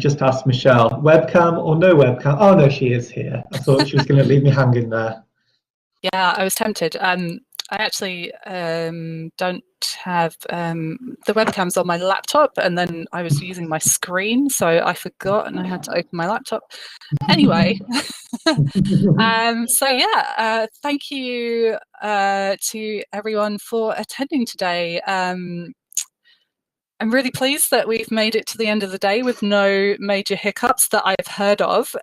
just asked Michelle, webcam or no webcam? Oh no, she is here. I thought she was going to leave me hanging there. Yeah, I was tempted. I actually don't have the webcams on my laptop, and then I was using my screen, so I forgot and I had to open my laptop. Anyway, so yeah, thank you to everyone for attending today. I'm really pleased that we've made it to the end of the day with no major hiccups that I've heard of.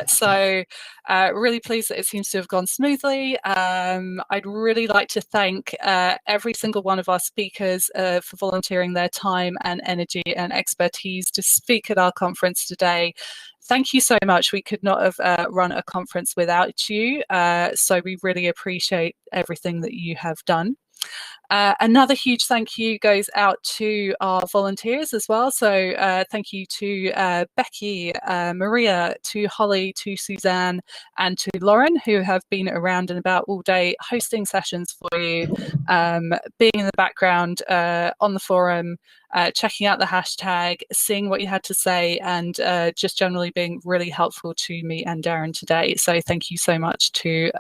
So really pleased that it seems to have gone smoothly. I'd really like to thank every single one of our speakers for volunteering their time and energy and expertise to speak at our conference today. Thank you so much. We could not have run a conference without you. So we really appreciate everything that you have done. Another huge thank you goes out to our volunteers as well. So thank you to Becky, Maria, to Holly, to Suzanne, and to Lauren, who have been around and about all day hosting sessions for you, being in the background on the forum, checking out the hashtag, seeing what you had to say, and just generally being really helpful to me and Darren today. So thank you so much to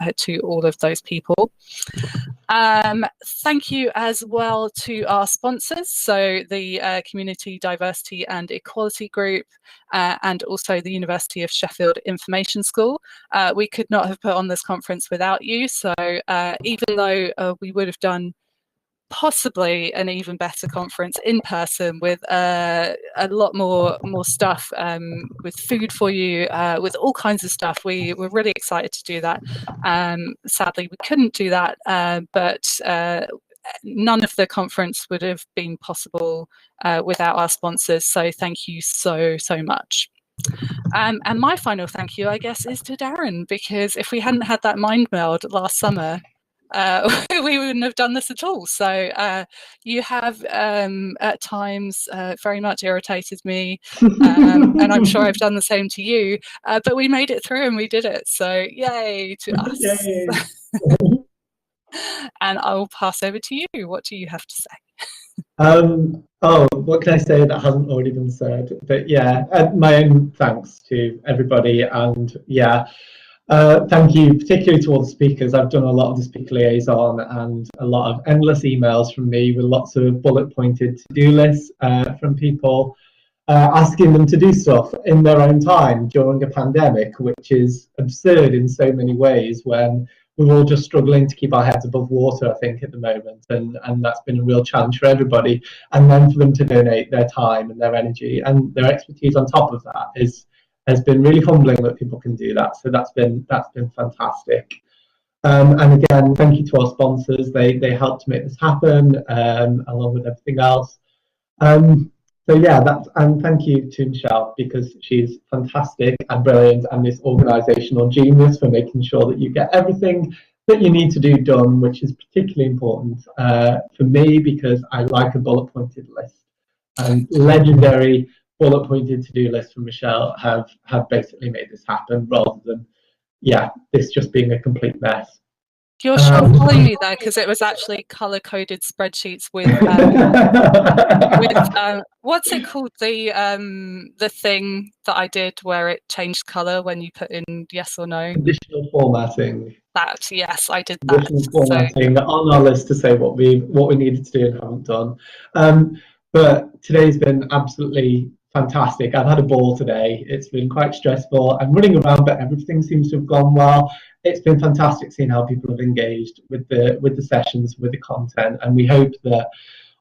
all of those people. Thank you as well to our sponsors, so the Community Diversity and Equality Group and also the University of Sheffield Information School. We could not have put on this conference without you, so even though we would have done possibly an even better conference in person with a lot more stuff, with food for you, with all kinds of stuff. We were really excited to do that. Sadly, we couldn't do that, but none of the conference would have been possible without our sponsors. So thank you so much. And my final thank you, I guess, is to Darren, because if we hadn't had that mind meld last summer, we wouldn't have done this at all. So you have at times very much irritated me, and I'm sure I've done the same to you, but we made it through and we did it, so yay to us. Yay. And I'll pass over to you. What do you have to say? What can I say that hasn't already been said? But yeah, my own thanks to everybody, and yeah, thank you particularly to all the speakers. I've done a lot of the speaker liaison and a lot of endless emails from me with lots of bullet pointed to-do lists from people asking them to do stuff in their own time during a pandemic, which is absurd in so many ways when we're all just struggling to keep our heads above water, I think, at the moment, and that's been a real challenge for everybody. And then for them to donate their time and their energy and their expertise on top of that has been really humbling that people can do that. So that's been fantastic. And again, thank you to our sponsors. They helped to make this happen, along with everything else. So yeah, and thank you to Michelle, because she's fantastic and brilliant, and this organisational genius for making sure that you get everything that you need to do done, which is particularly important for me, because I like a bullet pointed list. And legendary bullet pointed to-do lists from Michelle have basically made this happen, rather than this just being a complete mess. You're short-calling me there, because it was actually color-coded spreadsheets with what's it called, the thing that I did where it changed color when you put in yes or no. Conditional formatting. That, yes, I did that. Conditional formatting on our list to say what we needed to do and haven't done. But today's been absolutely fantastic. I've had a ball today. It's been quite stressful. I'm running around, but everything seems to have gone well. It's been fantastic seeing how people have engaged with the sessions, with the content, and we hope that,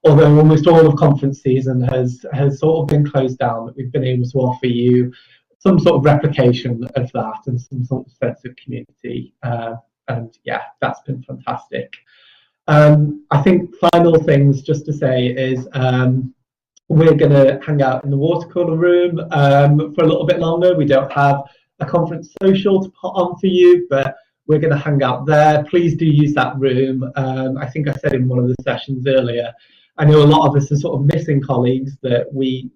although almost all of conference season has sort of been closed down, that we've been able to offer you some sort of replication of that and some sort of sense of community. And yeah, that's been fantastic. I think final things just to say is we're going to hang out in the watercooler room for a little bit longer. We don't have a conference social to put on for you, but we're going to hang out there. Please do use that room. I think I said in one of the sessions earlier, I know a lot of us are sort of missing colleagues that we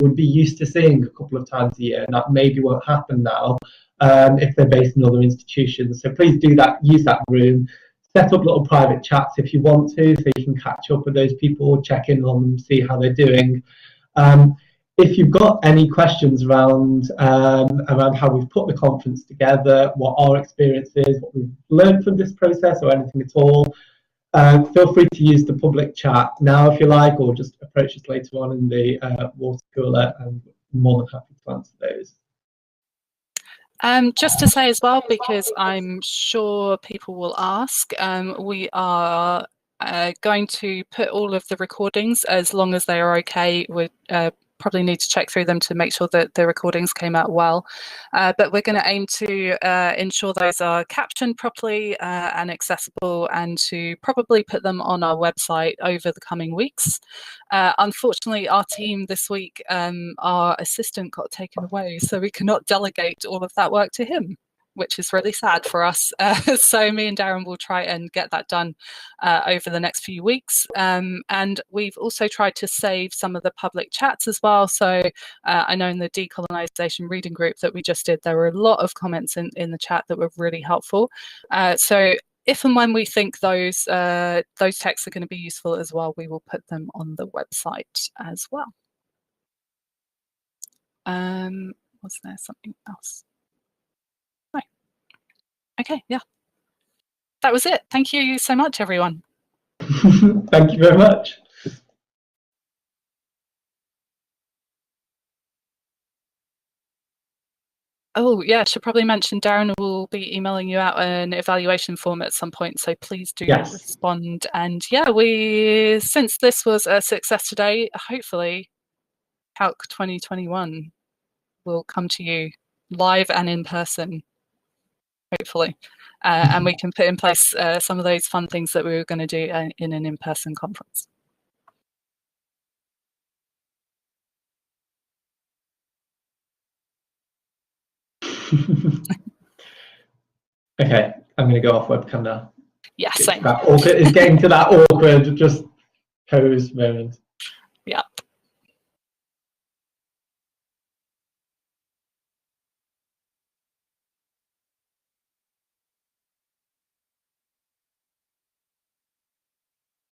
would be used to seeing a couple of times a year, and that maybe won't happen now if they're based in other institutions. So please do that, use that room. Set up little private chats if you want to, so you can catch up with those people, check in on them, see how they're doing. if you've got any questions around how we've put the conference together, what our experience is, what we've learned from this process, or anything at all, feel free to use the public chat now if you like, or just approach us later on in the water cooler, and I'm more than happy to answer those. Just to say as well, because I'm sure people will ask, we are going to put all of the recordings, as long as they are okay. We probably need to check through them to make sure that the recordings came out well. But we're going to aim to ensure those are captioned properly and accessible, and to probably put them on our website over the coming weeks. Unfortunately, our team this week, our assistant got taken away, so we cannot delegate all of that work to him, which is really sad for us. So me and Darren will try and get that done over the next few weeks. And we've also tried to save some of the public chats as well. So I know in the decolonisation reading group that we just did, there were a lot of comments in the chat that were really helpful. So if and when we think those texts are going to be useful as well, we will put them on the website as well. Was there something else? No. Okay, yeah. That was it. Thank you so much, everyone. Thank you very much. Oh, yeah, I should probably mention Darren will be emailing you out an evaluation form at some point, so please do respond. And yeah, since this was a success today, hopefully Calc 2021 will come to you live and in person, hopefully. And we can put in place some of those fun things that we were going to do in an in-person conference. Okay, I'm going to go off webcam now. Yeah, same. It's getting to that awkward, just pose moment.